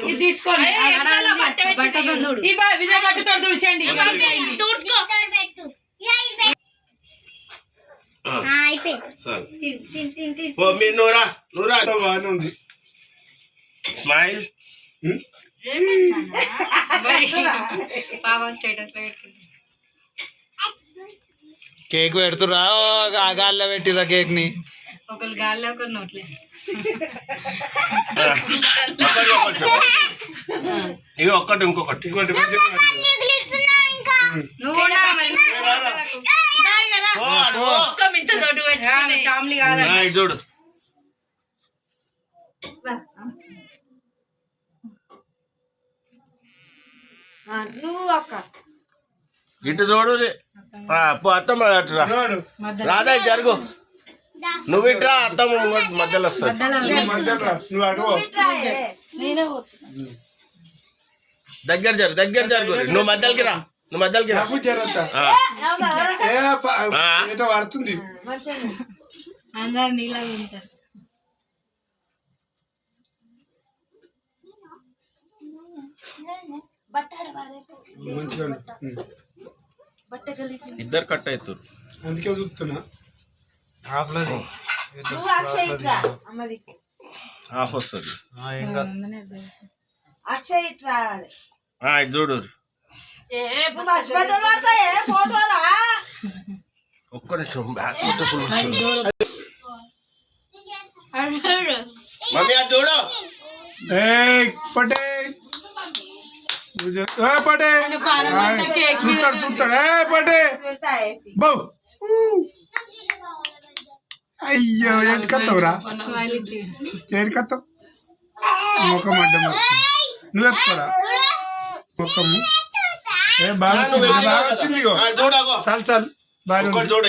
ఇది తీసుకోండి ఈ విజయ బట్టతో తుడిచండి తుడుచుకో స్మైల్ కేక్ పెడుతురా గాల్లో పెట్టిరా కేక్ ని ఒకరు గాల్లో ఒకరు నోట్లే ఇక ఒక్కటి ఇంకొకటి చూడు ఇటు చూడు అత్తమ్మ అటురా రాదా ఇటు జరుగు నువ్వు ఇట్రా అత్తమ్మ మధ్యలో వస్తుంది దగ్గర జరుగు నువ్వు మధ్యలోకి రా పడుతుంది అందరు నీలాగా ఉంటారు ఇద్దరు కట్ అవుతారు అందుకే చూస్తున్నా హాఫ్ వస్తుంది చూడు ఒక్క నిమిషం బ్యాక్ మమ్మీ అది చూడు పటే పటే చూస్తాడు పటే బావు అయ్యో ఏంటి కత్తవురా ఏంటి కత్తవు ముఖం అడ్డం నువ్వు ఎత్తుకోరా ముఖము బాగా వచ్చింది చాలు చాలు బాగా చూడు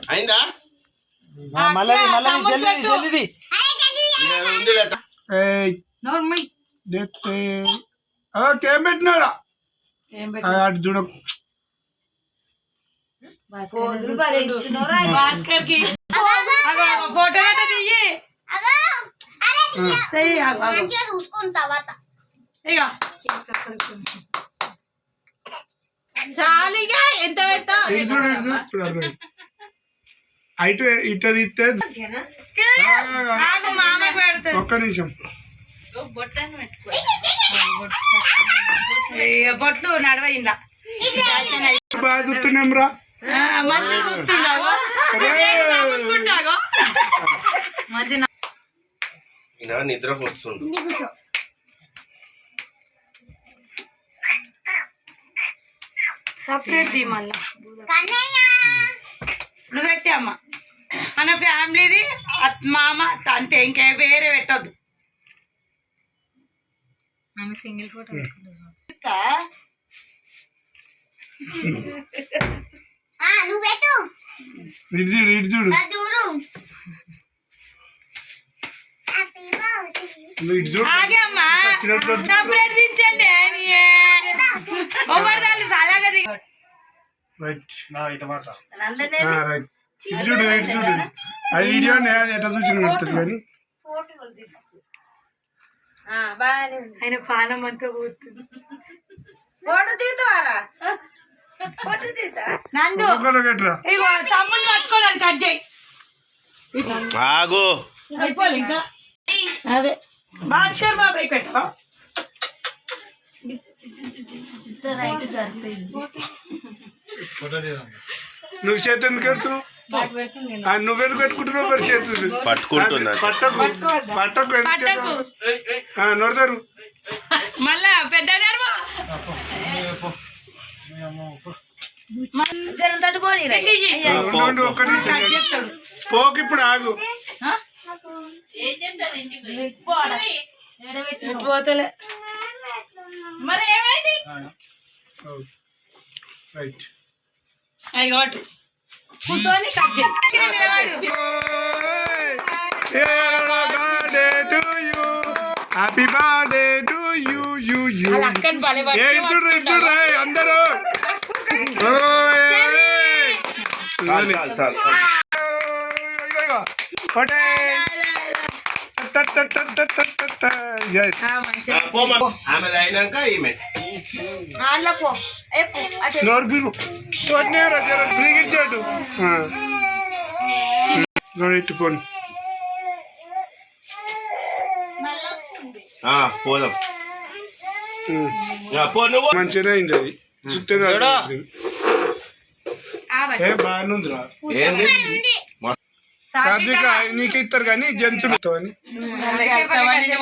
అయిందా జల్లిది ఏం పెట్టినారా అటు చూడ ఫోటో తీయి చాలిగా ఎంత పెడతా ఇటు ఇటు తీస్తే ఒక్క నిమిషం బొట్లు నడవయిందా బాగా చూస్తున్నాం రా నిద్ర వస్తుంది సపరేట్ మళ్ళా నువ్వు పెట్టే అమ్మ మన ఫ్యామిలీది మామ అంతే ఇంకే వేరే పెట్టద్దు ఆమె సింగిల్ ఫోటో ఆగే అమ్మా సపరేట్ దించండి అది వీడియో ఎట్లా చూసి కానీ ఆయన పానం అంతా పోతుంది నందు తమ్ముని పట్టుకోవాలి కట్ చేయి ఆగు అయిపోవాలి ఇంకా అదే భాస్కర్ బాబాయ్ పెట్టా నువ్వు చేతి ఎందుకు పెడుతున్నావు నువ్వెందుకు పెట్టుకుంటున్నావు మరి చేతి పట్టుకుంటున్నా పట్టకు నొరదారు మళ్ళా పెద్ద ఒక్క నిమిషం పోకు ఇప్పుడు ఆగు పోతలే మరి ఏమైంది అయ్యోటు కూర్చొని కట్ చేయి హ్యాపీ బర్త్డే టు యూ అందరూ ఒకటే Yes. ఆమె అయినాక ఈమె నోరు పిలు తోటనేరా జర ఫ్రీగిచ్చాడు ఇట్టుకోండి పోదాం పో నువ్వు మంచిగానే అయింది అది చుట్టూ బాగానే ఉందిరా ఏంది సాత్విక నీకు ఇస్తారు కానీ జంతువులతో అని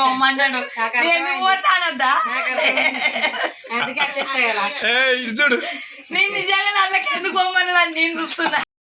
బొమ్మన్నాడు నేను పోతానద్దా అందుకే అడ్జస్ట్ అయ్యా లాస్ట్. ఇది చూడు నేను నిజంగా నల్లకి ఎందుకు బొమ్మన్నాడు నేను చూస్తున్నా